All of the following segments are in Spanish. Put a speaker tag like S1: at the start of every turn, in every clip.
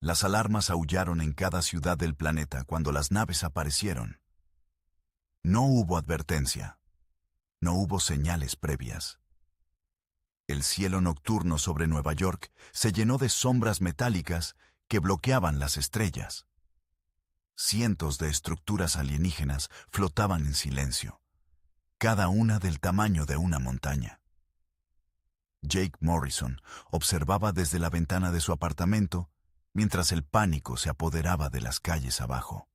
S1: Las alarmas aullaron en cada ciudad del planeta cuando las naves aparecieron. No hubo advertencia. No hubo señales previas. El cielo nocturno sobre Nueva York se llenó de sombras metálicas que bloqueaban las estrellas. Cientos de estructuras alienígenas flotaban en silencio, cada una del tamaño de una montaña. Jake Morrison observaba desde la ventana de su apartamento mientras el pánico se apoderaba de las calles abajo.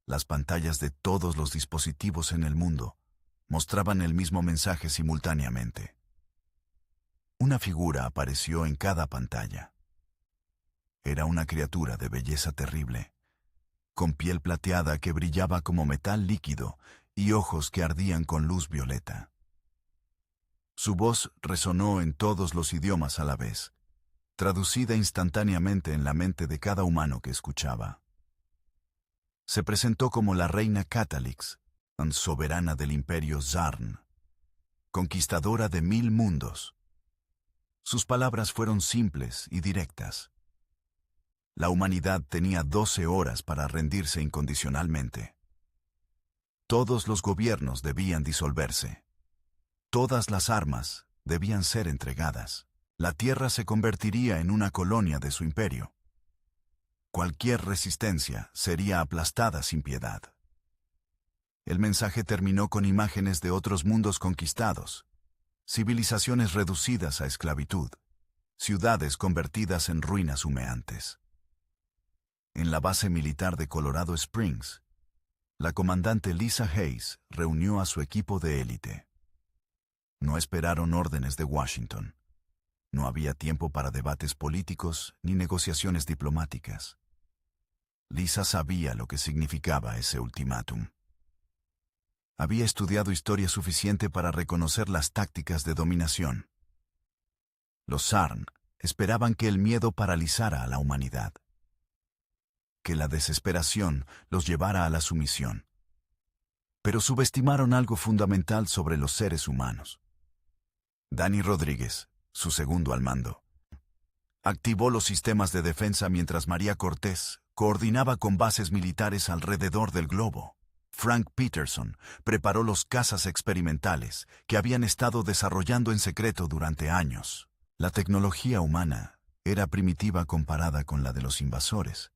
S1: Las pantallas de todos los dispositivos en el mundo mostraban el mismo mensaje simultáneamente. Una figura apareció en cada pantalla. Era una criatura de belleza terrible, con piel plateada que brillaba como metal líquido y ojos que ardían con luz violeta. Su voz resonó en todos los idiomas a la vez, traducida instantáneamente en la mente de cada humano que escuchaba. Se presentó como la reina Catalix, soberana del imperio Zarn, conquistadora de 1000 mundos. Sus palabras fueron simples y directas. La humanidad tenía 12 horas para rendirse incondicionalmente. Todos los gobiernos debían disolverse. Todas las armas debían ser entregadas. La Tierra se convertiría en una colonia de su imperio. Cualquier resistencia sería aplastada sin piedad. El mensaje terminó con imágenes de otros mundos conquistados, civilizaciones reducidas a esclavitud, ciudades convertidas en ruinas humeantes. En la base militar de Colorado Springs, la comandante Lisa Hayes reunió a su equipo de élite. No esperaron órdenes de Washington. No había tiempo para debates políticos ni negociaciones diplomáticas. Lisa sabía lo que significaba ese ultimátum. Había estudiado historia suficiente para reconocer las tácticas de dominación. Los Zarn esperaban que el miedo paralizara a la humanidad, que la desesperación los llevara a la sumisión. Pero subestimaron algo fundamental sobre los seres humanos. Danny Rodríguez, su segundo al mando, activó los sistemas de defensa mientras María Cortés coordinaba con bases militares alrededor del globo. Frank Peterson preparó los cazas experimentales que habían estado desarrollando en secreto durante años. La tecnología humana era primitiva comparada con la de los invasores,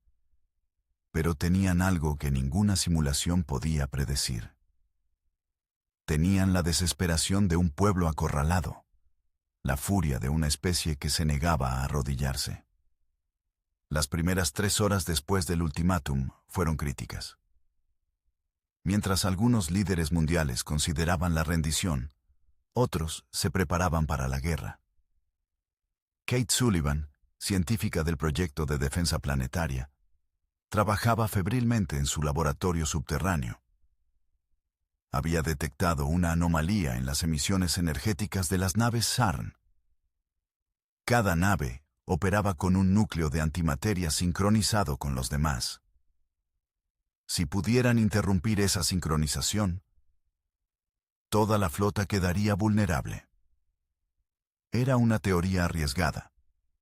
S1: pero tenían algo que ninguna simulación podía predecir. Tenían la desesperación de un pueblo acorralado, la furia de una especie que se negaba a arrodillarse. Las primeras 3 horas después del ultimátum fueron críticas. Mientras algunos líderes mundiales consideraban la rendición, otros se preparaban para la guerra. Kate Sullivan, científica del proyecto de defensa planetaria, trabajaba febrilmente en su laboratorio subterráneo. Había detectado una anomalía en las emisiones energéticas de las naves Zarn. Cada nave operaba con un núcleo de antimateria sincronizado con los demás. Si pudieran interrumpir esa sincronización, toda la flota quedaría vulnerable. Era una teoría arriesgada,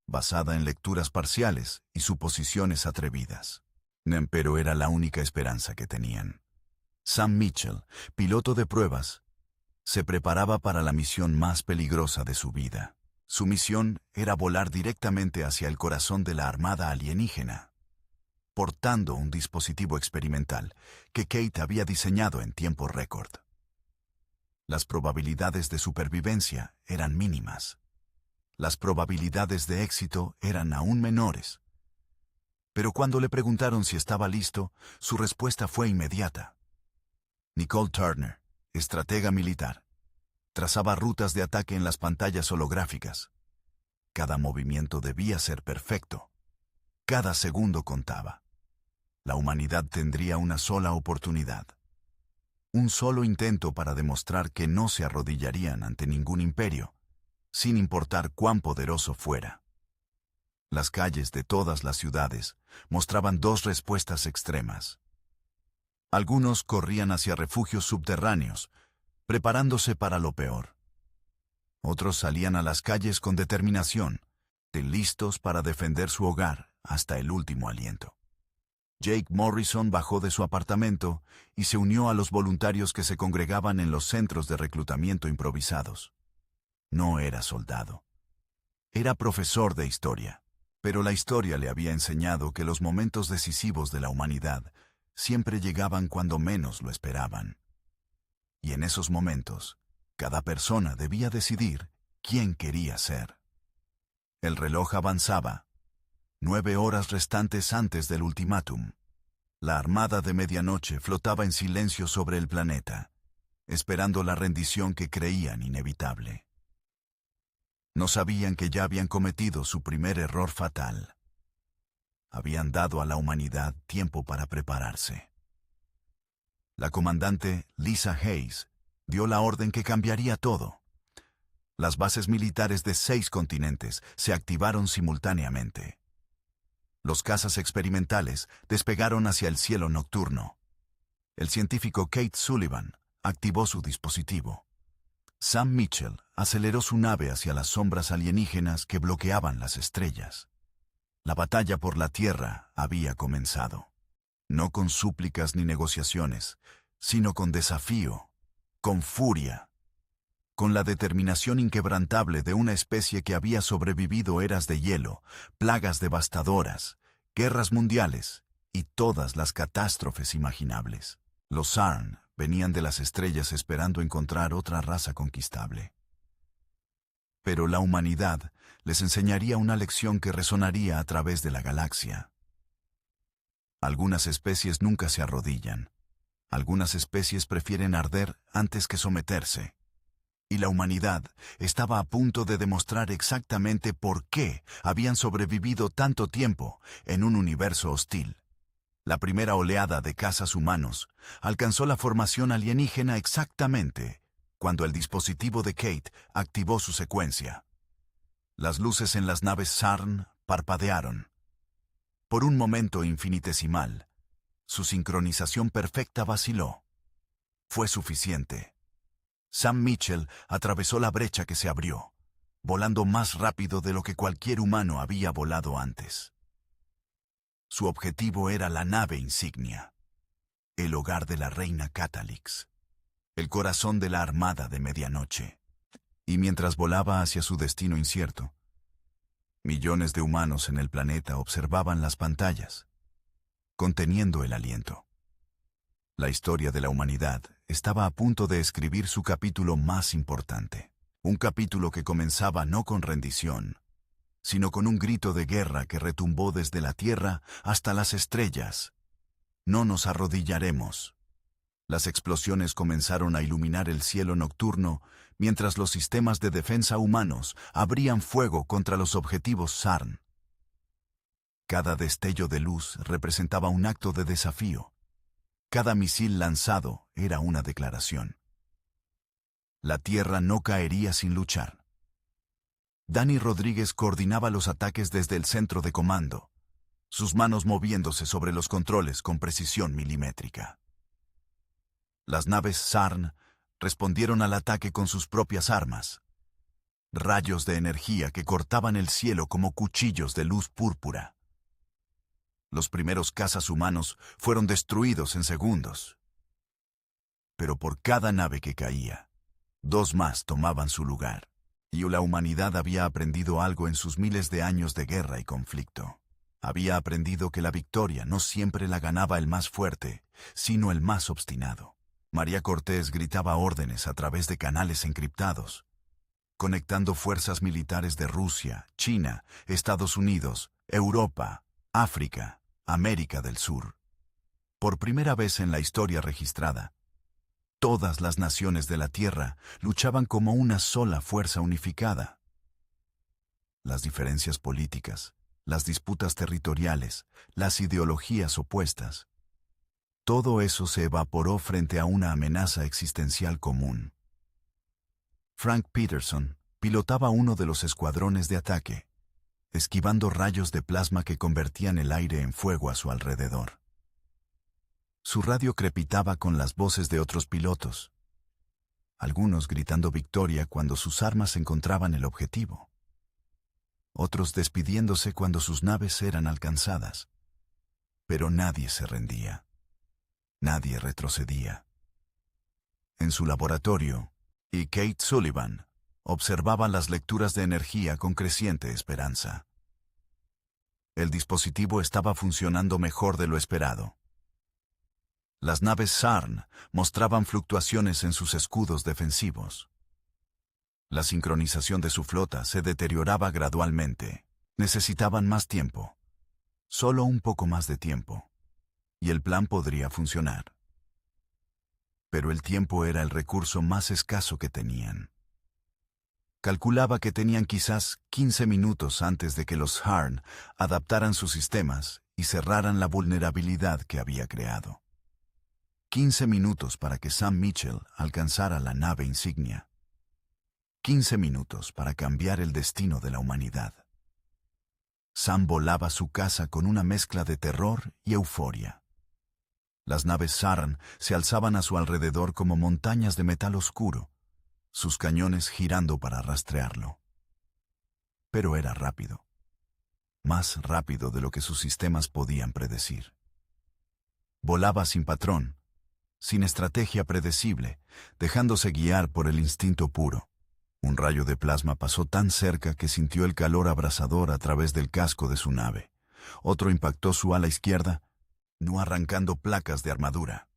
S1: basada en lecturas parciales y suposiciones atrevidas. Pero era la única esperanza que tenían. Sam Mitchell, piloto de pruebas, se preparaba para la misión más peligrosa de su vida. Su misión era volar directamente hacia el corazón de la armada alienígena, portando un dispositivo experimental que Kate había diseñado en tiempo récord. Las probabilidades de supervivencia eran mínimas. Las probabilidades de éxito eran aún menores. Pero cuando le preguntaron si estaba listo, su respuesta fue inmediata. Nicole Turner, estratega militar, trazaba rutas de ataque en las pantallas holográficas. Cada movimiento debía ser perfecto. Cada segundo contaba. La humanidad tendría una sola oportunidad. Un solo intento para demostrar que no se arrodillarían ante ningún imperio, sin importar cuán poderoso fuera. Las calles de todas las ciudades mostraban 2 respuestas extremas. Algunos corrían hacia refugios subterráneos, preparándose para lo peor. Otros salían a las calles con determinación, listos para defender su hogar hasta el último aliento. Jake Morrison bajó de su apartamento y se unió a los voluntarios que se congregaban en los centros de reclutamiento improvisados. No era soldado. Era profesor de historia, pero la historia le había enseñado que los momentos decisivos de la humanidad siempre llegaban cuando menos lo esperaban. Y en esos momentos, cada persona debía decidir quién quería ser. El reloj avanzaba. 9 horas restantes antes del ultimátum. La armada de medianoche flotaba en silencio sobre el planeta, esperando la rendición que creían inevitable. No sabían que ya habían cometido su primer error fatal. Habían dado a la humanidad tiempo para prepararse. La comandante Lisa Hayes dio la orden que cambiaría todo. Las bases militares de 6 continentes se activaron simultáneamente. Los cazas experimentales despegaron hacia el cielo nocturno. El científico Kate Sullivan activó su dispositivo. Sam Mitchell aceleró su nave hacia las sombras alienígenas que bloqueaban las estrellas. La batalla por la Tierra había comenzado. No con súplicas ni negociaciones, sino con desafío, con furia, con la determinación inquebrantable de una especie que había sobrevivido eras de hielo, plagas devastadoras, guerras mundiales y todas las catástrofes imaginables. Los Sarn venían de las estrellas esperando encontrar otra raza conquistable. Pero la humanidad les enseñaría una lección que resonaría a través de la galaxia. Algunas especies nunca se arrodillan. Algunas especies prefieren arder antes que someterse. Y la humanidad estaba a punto de demostrar exactamente por qué habían sobrevivido tanto tiempo en un universo hostil. La primera oleada de cazas humanos alcanzó la formación alienígena exactamente cuando el dispositivo de Kate activó su secuencia. Las luces en las naves Sarn parpadearon. Por un momento infinitesimal, su sincronización perfecta vaciló. Fue suficiente. Sam Mitchell atravesó la brecha que se abrió, volando más rápido de lo que cualquier humano había volado antes. Su objetivo era la nave insignia, el hogar de la reina Catalix, el corazón de la armada de medianoche. Y mientras volaba hacia su destino incierto, millones de humanos en el planeta observaban las pantallas, conteniendo el aliento. La historia de la humanidad estaba a punto de escribir su capítulo más importante. Un capítulo que comenzaba no con rendición, sino con un grito de guerra que retumbó desde la Tierra hasta las estrellas. No nos arrodillaremos. Las explosiones comenzaron a iluminar el cielo nocturno mientras los sistemas de defensa humanos abrían fuego contra los objetivos Sarn. Cada destello de luz representaba un acto de desafío. Cada misil lanzado era una declaración. La Tierra no caería sin luchar. Dani Rodríguez coordinaba los ataques desde el centro de comando, sus manos moviéndose sobre los controles con precisión milimétrica. Las naves Sarn respondieron al ataque con sus propias armas, rayos de energía que cortaban el cielo como cuchillos de luz púrpura. Los primeros cazas humanos fueron destruidos en segundos. Pero por cada nave que caía, 2 más tomaban su lugar, y la humanidad había aprendido algo en sus miles de años de guerra y conflicto. Había aprendido que la victoria no siempre la ganaba el más fuerte, sino el más obstinado. María Cortés gritaba órdenes a través de canales encriptados, conectando fuerzas militares de Rusia, China, Estados Unidos, Europa, África, América del Sur. Por primera vez en la historia registrada, todas las naciones de la Tierra luchaban como una sola fuerza unificada. Las diferencias políticas, las disputas territoriales, las ideologías opuestas, todo eso se evaporó frente a una amenaza existencial común. Frank Peterson pilotaba uno de los escuadrones de ataque, esquivando rayos de plasma que convertían el aire en fuego a su alrededor. Su radio crepitaba con las voces de otros pilotos, algunos gritando victoria cuando sus armas encontraban el objetivo. otros despidiéndose cuando sus naves eran alcanzadas. Pero nadie se rendía. Nadie retrocedía. En su laboratorio, y Kate Sullivan observaba las lecturas de energía con creciente esperanza. El dispositivo estaba funcionando mejor de lo esperado. Las naves Sarn mostraban fluctuaciones en sus escudos defensivos. La sincronización de su flota se deterioraba gradualmente. Necesitaban más tiempo. Solo un poco más de tiempo. Y el plan podría funcionar. Pero el tiempo era el recurso más escaso que tenían. Calculaba que tenían quizás 15 minutos antes de que los Harn adaptaran sus sistemas y cerraran la vulnerabilidad que había creado. 15 minutos para que Sam Mitchell alcanzara la nave insignia. 15 minutos para cambiar el destino de la humanidad. Sam volaba a su casa con una mezcla de terror y euforia. Las naves Sarn se alzaban a su alrededor como montañas de metal oscuro, sus cañones girando para rastrearlo. Pero era rápido. Más rápido de lo que sus sistemas podían predecir. Volaba sin patrón, sin estrategia predecible, dejándose guiar por el instinto puro. Un rayo de plasma pasó tan cerca que sintió el calor abrasador a través del casco de su nave. Otro impactó su ala izquierda, no arrancando placas de armadura.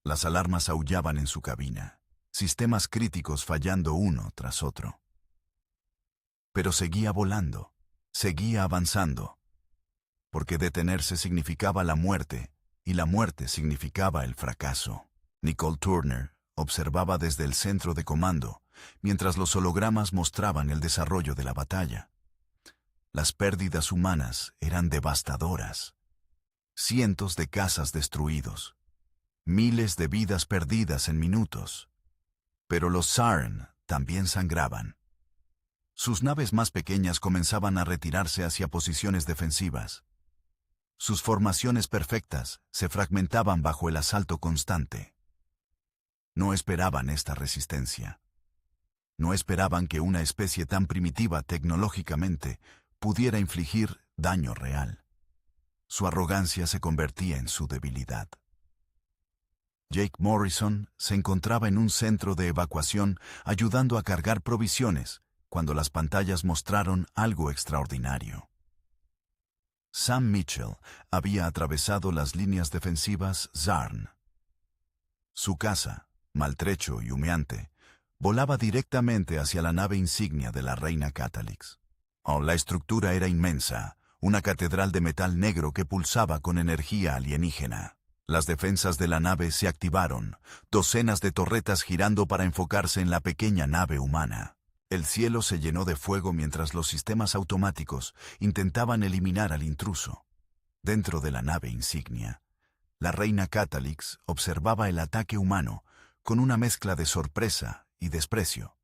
S1: Las alarmas aullaban en su cabina, sistemas críticos fallando uno tras otro. Pero seguía volando, seguía avanzando, porque detenerse significaba la muerte, y la muerte significaba el fracaso. Nicole Turner observaba desde el centro de comando, mientras los hologramas mostraban el desarrollo de la batalla. Las pérdidas humanas eran devastadoras. Cientos de casas destruidos. Miles de vidas perdidas en minutos. Pero los Sarn también sangraban. Sus naves más pequeñas comenzaban a retirarse hacia posiciones defensivas. Sus formaciones perfectas se fragmentaban bajo el asalto constante. No esperaban esta resistencia. No esperaban que una especie tan primitiva tecnológicamente pudiera infligir daño real. Su arrogancia se convertía en su debilidad. Jake Morrison se encontraba en un centro de evacuación ayudando a cargar provisiones cuando las pantallas mostraron algo extraordinario. Sam Mitchell había atravesado las líneas defensivas Sarn. Su casa, maltrecho y humeante, volaba directamente hacia la nave insignia de la reina Catalix. La estructura era inmensa, una catedral de metal negro que pulsaba con energía alienígena. Las defensas de la nave se activaron, docenas de torretas girando para enfocarse en la pequeña nave humana. El cielo se llenó de fuego mientras los sistemas automáticos intentaban eliminar al intruso. Dentro de la nave insignia, la reina Catalix observaba el ataque humano con una mezcla de sorpresa y desprecio.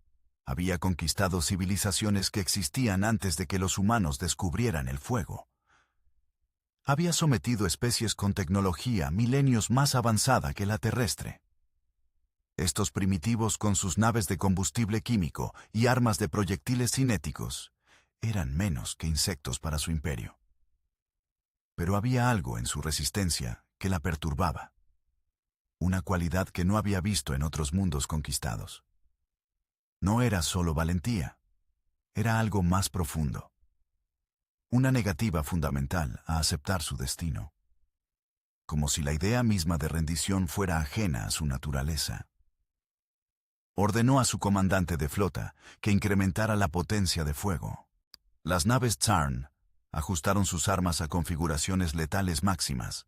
S1: Había conquistado civilizaciones que existían antes de que los humanos descubrieran el fuego. Había sometido especies con tecnología milenios más avanzada que la terrestre. Estos primitivos, con sus naves de combustible químico y armas de proyectiles cinéticos, eran menos que insectos para su imperio. Pero había algo en su resistencia que la perturbaba. Una cualidad que no había visto en otros mundos conquistados. No era solo valentía, era algo más profundo. Una negativa fundamental a aceptar su destino. Como si la idea misma de rendición fuera ajena a su naturaleza. Ordenó a su comandante de flota que incrementara la potencia de fuego. Las naves Sarn ajustaron sus armas a configuraciones letales máximas.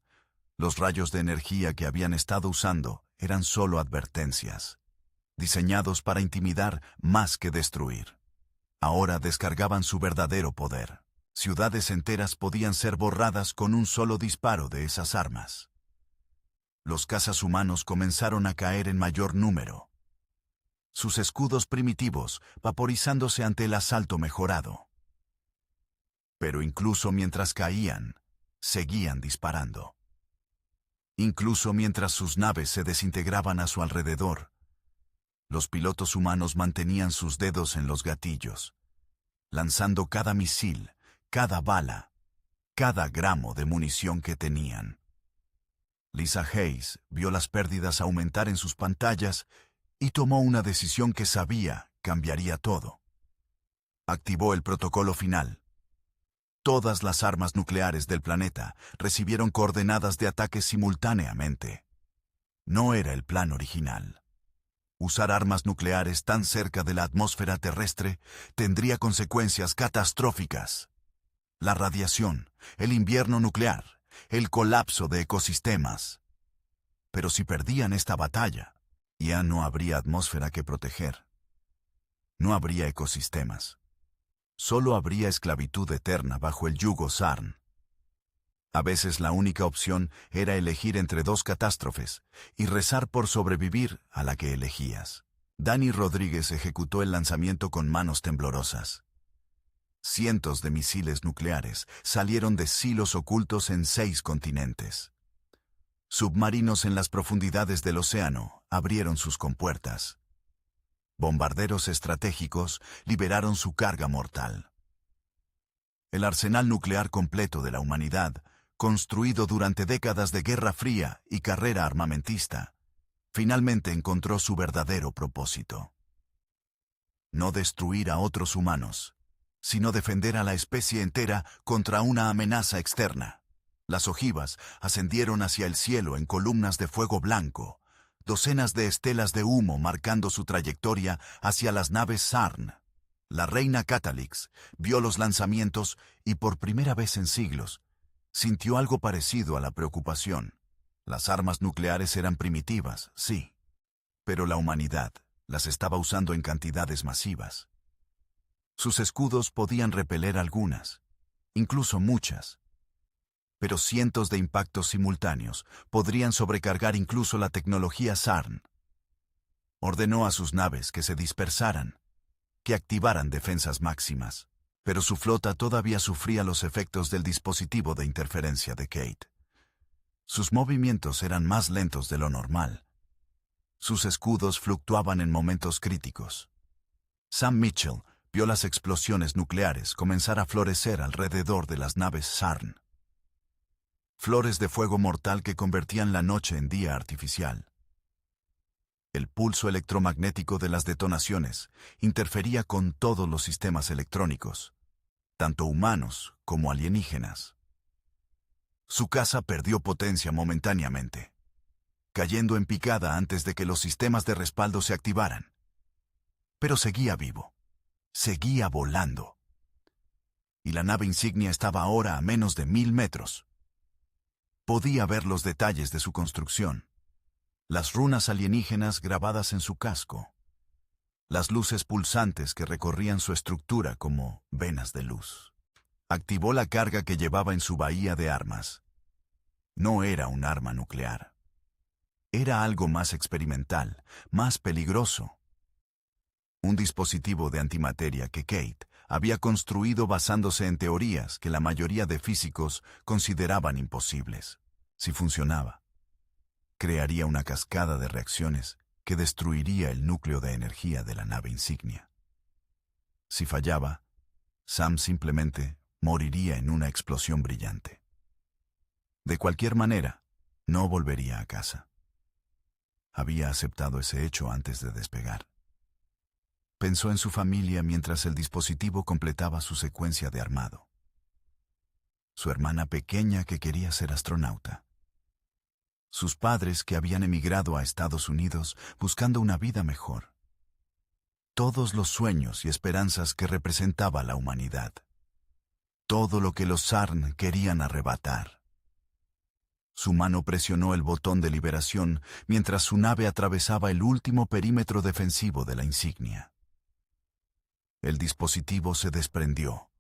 S1: Los rayos de energía que habían estado usando eran solo advertencias, diseñados para intimidar más que destruir. Ahora descargaban su verdadero poder. Ciudades enteras podían ser borradas con un solo disparo de esas armas. Los cazas humanos comenzaron a caer en mayor número. Sus escudos primitivos vaporizándose ante el asalto mejorado. Pero incluso mientras caían, seguían disparando. Incluso mientras sus naves se desintegraban a su alrededor, los pilotos humanos mantenían sus dedos en los gatillos, lanzando cada misil, cada bala, cada gramo de munición que tenían. Lisa Hayes vio las pérdidas aumentar en sus pantallas y tomó una decisión que sabía cambiaría todo. Activó el protocolo final. Todas las armas nucleares del planeta recibieron coordenadas de ataque simultáneamente. No era el plan original. Usar armas nucleares tan cerca de la atmósfera terrestre tendría consecuencias catastróficas. La radiación, el invierno nuclear, el colapso de ecosistemas. Pero si perdían esta batalla, ya no habría atmósfera que proteger. No habría ecosistemas. Solo habría esclavitud eterna bajo el yugo Sarn. A veces la única opción era elegir entre dos catástrofes y rezar por sobrevivir a la que elegías. Dani Rodríguez ejecutó el lanzamiento con manos temblorosas. Cientos de misiles nucleares salieron de silos ocultos en 6 continentes. Submarinos en las profundidades del océano abrieron sus compuertas. Bombarderos estratégicos liberaron su carga mortal. El arsenal nuclear completo de la humanidad, construido durante décadas de Guerra Fría y carrera armamentista, finalmente encontró su verdadero propósito. No destruir a otros humanos, sino defender a la especie entera contra una amenaza externa. Las ojivas ascendieron hacia el cielo en columnas de fuego blanco, docenas de estelas de humo marcando su trayectoria hacia las naves Sarn. La reina Catalix vio los lanzamientos y por primera vez en siglos sintió algo parecido a la preocupación. Las armas nucleares eran primitivas, sí, pero la humanidad las estaba usando en cantidades masivas. Sus escudos podían repeler algunas, incluso muchas, pero cientos de impactos simultáneos podrían sobrecargar incluso la tecnología Sarn. Ordenó a sus naves que se dispersaran, que activaran defensas máximas, pero su flota todavía sufría los efectos del dispositivo de interferencia de Kate. Sus movimientos eran más lentos de lo normal. Sus escudos fluctuaban en momentos críticos. Sam Mitchell vio las explosiones nucleares comenzar a florecer alrededor de las naves Sarn. Flores de fuego mortal que convertían la noche en día artificial. El pulso electromagnético de las detonaciones interfería con todos los sistemas electrónicos, tanto humanos como alienígenas. Su casa perdió potencia momentáneamente, cayendo en picada antes de que los sistemas de respaldo se activaran. Pero seguía vivo, seguía volando. Y la nave insignia estaba ahora a menos de 1000 metros. Podía ver los detalles de su construcción. Las runas alienígenas grabadas en su casco. Las luces pulsantes que recorrían su estructura como venas de luz. Activó la carga que llevaba en su bahía de armas. No era un arma nuclear. Era algo más experimental, más peligroso. Un dispositivo de antimateria que Kate había construido basándose en teorías que la mayoría de físicos consideraban imposibles. Si funcionaba, crearía una cascada de reacciones que destruiría el núcleo de energía de la nave insignia. Si fallaba, Sam simplemente moriría en una explosión brillante. De cualquier manera, no volvería a casa. Había aceptado ese hecho antes de despegar. Pensó en su familia mientras el dispositivo completaba su secuencia de armado. Su hermana pequeña que quería ser astronauta. Sus padres que habían emigrado a Estados Unidos buscando una vida mejor. Todos los sueños y esperanzas que representaba la humanidad. Todo lo que los Sarn querían arrebatar. Su mano presionó el botón de liberación mientras su nave atravesaba el último perímetro defensivo de la insignia. El dispositivo se desprendió,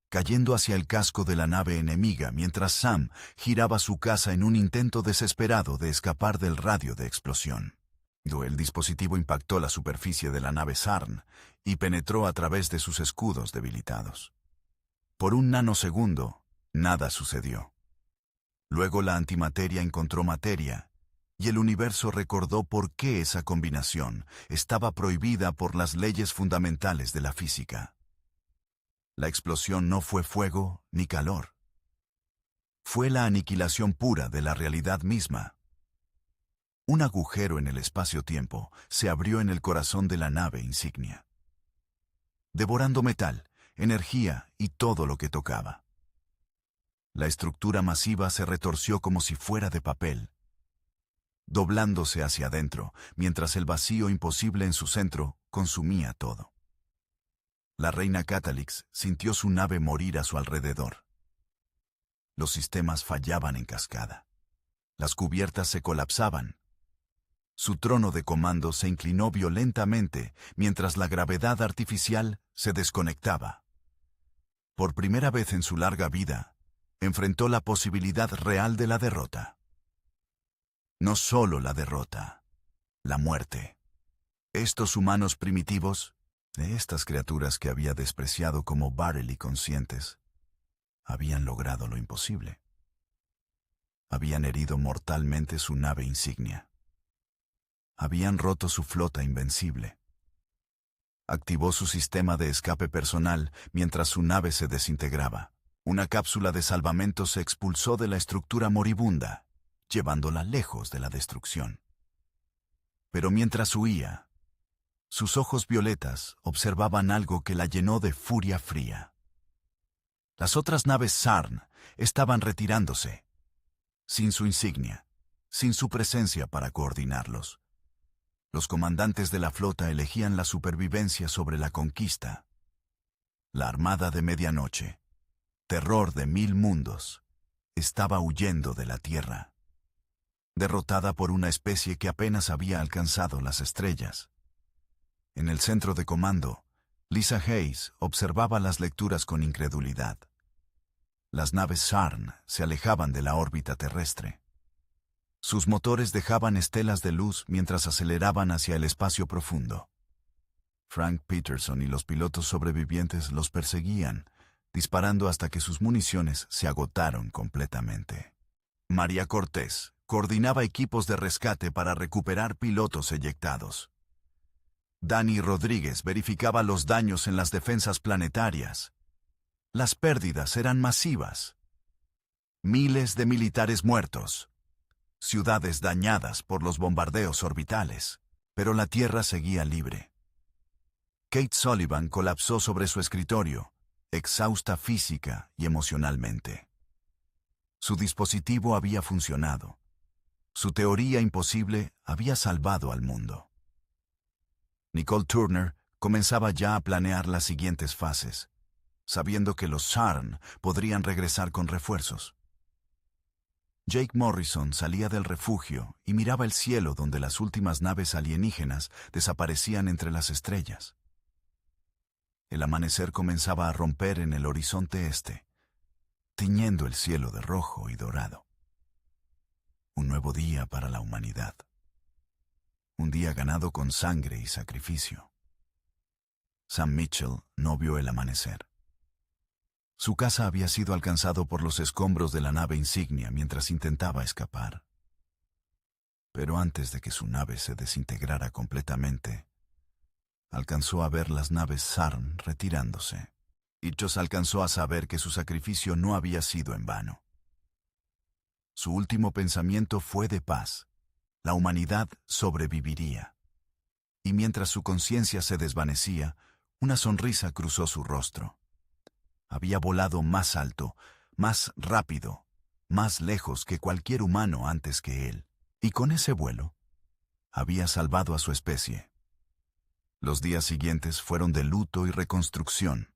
S1: cayendo hacia el casco de la nave enemiga mientras Sam giraba su casa en un intento desesperado de escapar del radio de explosión. El dispositivo impactó la superficie de la nave Sarn y penetró a través de sus escudos debilitados. Por un nanosegundo, nada sucedió. Luego la antimateria encontró materia, y el universo recordó por qué esa combinación estaba prohibida por las leyes fundamentales de la física. La explosión no fue fuego ni calor. Fue la aniquilación pura de la realidad misma. Un agujero en el espacio-tiempo se abrió en el corazón de la nave insignia, devorando metal, energía y todo lo que tocaba. La estructura masiva se retorció como si fuera de papel, doblándose hacia adentro, mientras el vacío imposible en su centro consumía todo. La reina Catalix sintió su nave morir a su alrededor. Los sistemas fallaban en cascada. Las cubiertas se colapsaban. Su trono de comando se inclinó violentamente mientras la gravedad artificial se desconectaba. Por primera vez en su larga vida, enfrentó la posibilidad real de la derrota. No solo la derrota, la muerte. Estos humanos primitivos, de estas criaturas que había despreciado como barely conscientes, habían logrado lo imposible. Habían herido mortalmente su nave insignia. Habían roto su flota invencible. Activó su sistema de escape personal mientras su nave se desintegraba. Una cápsula de salvamento se expulsó de la estructura moribunda, llevándola lejos de la destrucción. Pero mientras huía, sus ojos violetas observaban algo que la llenó de furia fría. Las otras naves Sarn estaban retirándose, sin su insignia, sin su presencia para coordinarlos. Los comandantes de la flota elegían la supervivencia sobre la conquista. La Armada de Medianoche, terror de 1000 mundos, estaba huyendo de la Tierra, derrotada por una especie que apenas había alcanzado las estrellas. En el centro de comando, Lisa Hayes observaba las lecturas con incredulidad. Las naves Sarn se alejaban de la órbita terrestre. Sus motores dejaban estelas de luz mientras aceleraban hacia el espacio profundo. Frank Peterson y los pilotos sobrevivientes los perseguían, disparando hasta que sus municiones se agotaron completamente. María Cortés coordinaba equipos de rescate para recuperar pilotos eyectados. Dani Rodríguez verificaba los daños en las defensas planetarias. Las pérdidas eran masivas. Miles de militares muertos. Ciudades dañadas por los bombardeos orbitales. Pero la Tierra seguía libre. Kate Sullivan colapsó sobre su escritorio, exhausta física y emocionalmente. Su dispositivo había funcionado. Su teoría imposible había salvado al mundo. Nicole Turner comenzaba ya a planear las siguientes fases, sabiendo que los Sarn podrían regresar con refuerzos. Jake Morrison salía del refugio y miraba el cielo donde las últimas naves alienígenas desaparecían entre las estrellas. El amanecer comenzaba a romper en el horizonte este, tiñendo el cielo de rojo y dorado. Un nuevo día para la humanidad. Un día ganado con sangre y sacrificio. Sam Mitchell no vio el amanecer. Su casa había sido alcanzado por los escombros de la nave insignia mientras intentaba escapar. Pero antes de que su nave se desintegrara completamente, alcanzó a ver las naves Sarn retirándose. Ichos alcanzó a saber que su sacrificio no había sido en vano. Su último pensamiento fue de paz. La humanidad sobreviviría. Y mientras su conciencia se desvanecía, una sonrisa cruzó su rostro. Había volado más alto, más rápido, más lejos que cualquier humano antes que él. Y con ese vuelo, había salvado a su especie. Los días siguientes fueron de luto y reconstrucción.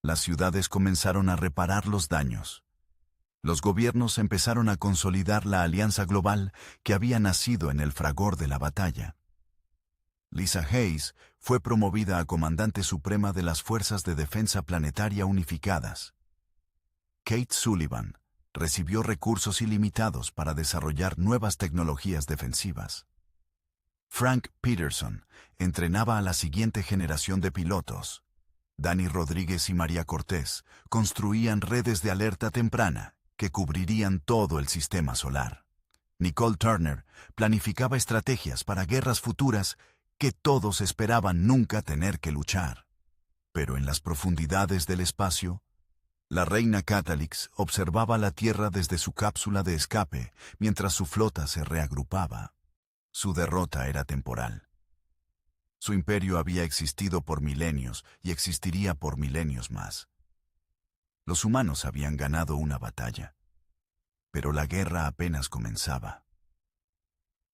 S1: Las ciudades comenzaron a reparar los daños. Los gobiernos empezaron a consolidar la alianza global que había nacido en el fragor de la batalla. Lisa Hayes fue promovida a comandante suprema de las Fuerzas de Defensa Planetaria Unificadas. Kate Sullivan recibió recursos ilimitados para desarrollar nuevas tecnologías defensivas. Frank Peterson entrenaba a la siguiente generación de pilotos. Dani Rodríguez y María Cortés construían redes de alerta temprana que cubrirían todo el sistema solar. Nicole Turner planificaba estrategias para guerras futuras que todos esperaban nunca tener que luchar. Pero en las profundidades del espacio, la reina Catalix observaba la Tierra desde su cápsula de escape mientras su flota se reagrupaba. Su derrota era temporal. Su imperio había existido por milenios y existiría por milenios más. Los humanos habían ganado una batalla, pero la guerra apenas comenzaba.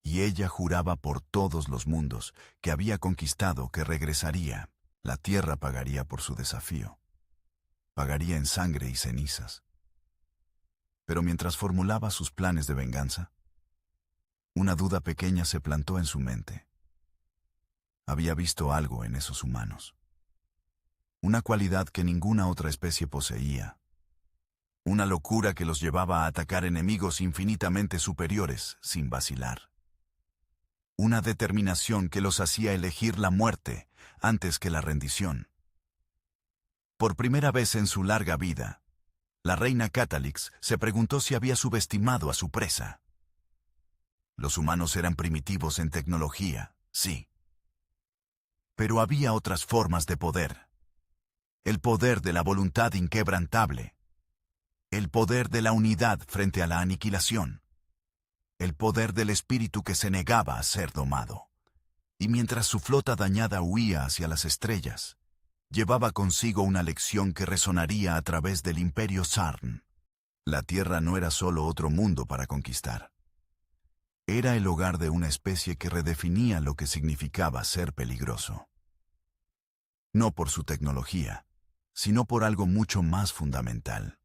S1: Y ella juraba por todos los mundos que había conquistado que regresaría. La Tierra pagaría por su desafío. Pagaría en sangre y cenizas. Pero mientras formulaba sus planes de venganza, una duda pequeña se plantó en su mente. Había visto algo en esos humanos. Una cualidad que ninguna otra especie poseía. Una locura que los llevaba a atacar enemigos infinitamente superiores sin vacilar. Una determinación que los hacía elegir la muerte antes que la rendición. Por primera vez en su larga vida, la reina Catalix se preguntó si había subestimado a su presa. Los humanos eran primitivos en tecnología, sí. Pero había otras formas de poder. El poder de la voluntad inquebrantable. El poder de la unidad frente a la aniquilación. El poder del espíritu que se negaba a ser domado. Y mientras su flota dañada huía hacia las estrellas, llevaba consigo una lección que resonaría a través del Imperio Sarn. La Tierra no era solo otro mundo para conquistar. Era el hogar de una especie que redefinía lo que significaba ser peligroso. No por su tecnología, sino por algo mucho más fundamental.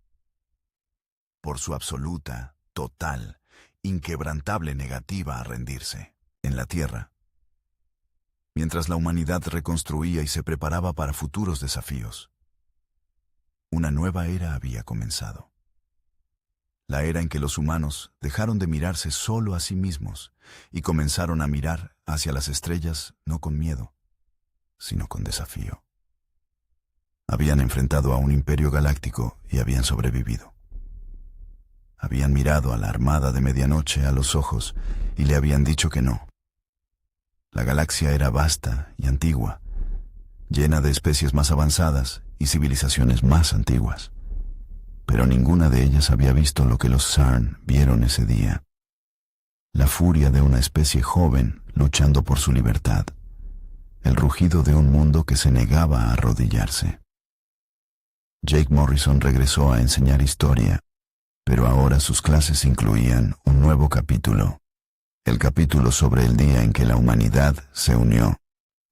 S1: Por su absoluta, total, inquebrantable negativa a rendirse. En la Tierra, mientras la humanidad reconstruía y se preparaba para futuros desafíos, una nueva era había comenzado. La era en que los humanos dejaron de mirarse solo a sí mismos y comenzaron a mirar hacia las estrellas no con miedo, sino con desafío. Habían enfrentado a un imperio galáctico y habían sobrevivido. Habían mirado a la Armada de Medianoche a los ojos y le habían dicho que no. La galaxia era vasta y antigua, llena de especies más avanzadas y civilizaciones más antiguas. Pero ninguna de ellas había visto lo que los Sarn vieron ese día. La furia de una especie joven luchando por su libertad. El rugido de un mundo que se negaba a arrodillarse. Jake Morrison regresó a enseñar historia, pero ahora sus clases incluían un nuevo capítulo. El capítulo sobre el día en que la humanidad se unió.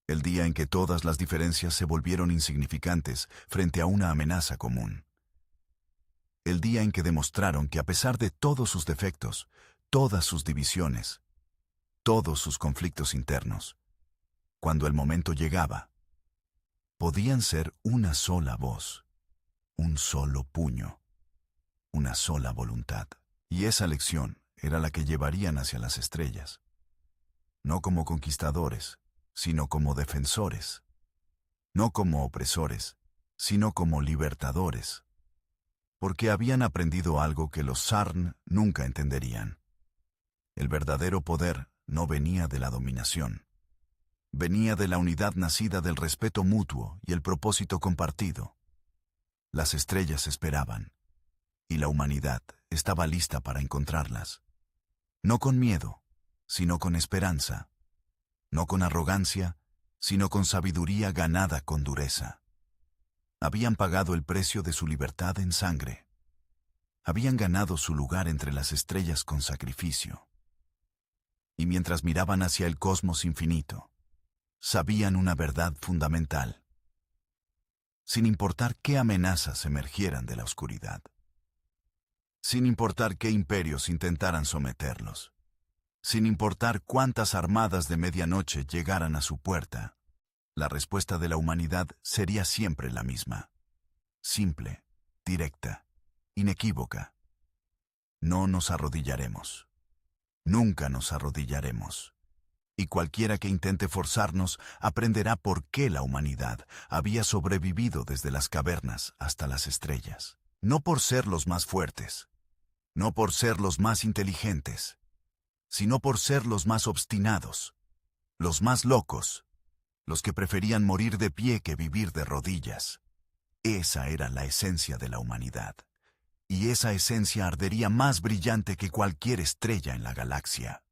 S1: El día en que todas las diferencias se volvieron insignificantes frente a una amenaza común. El día en que demostraron que a pesar de todos sus defectos, todas sus divisiones, todos sus conflictos internos, cuando el momento llegaba, podían ser una sola voz, un solo puño, una sola voluntad. Y esa lección era la que llevarían hacia las estrellas. No como conquistadores, sino como defensores. No como opresores, sino como libertadores. Porque habían aprendido algo que los Sarn nunca entenderían. El verdadero poder no venía de la dominación. Venía de la unidad nacida del respeto mutuo y el propósito compartido. Las estrellas esperaban, y la humanidad estaba lista para encontrarlas. No con miedo, sino con esperanza. No con arrogancia, sino con sabiduría ganada con dureza. Habían pagado el precio de su libertad en sangre. Habían ganado su lugar entre las estrellas con sacrificio. Y mientras miraban hacia el cosmos infinito, sabían una verdad fundamental. Sin importar qué amenazas emergieran de la oscuridad. Sin importar qué imperios intentaran someterlos. Sin importar cuántas armadas de medianoche llegaran a su puerta. La respuesta de la humanidad sería siempre la misma. Simple, directa, inequívoca. No nos arrodillaremos. Nunca nos arrodillaremos. Y cualquiera que intente forzarnos aprenderá por qué la humanidad había sobrevivido desde las cavernas hasta las estrellas. No por ser los más fuertes, no por ser los más inteligentes, sino por ser los más obstinados, los más locos, los que preferían morir de pie que vivir de rodillas. Esa era la esencia de la humanidad, y esa esencia ardería más brillante que cualquier estrella en la galaxia.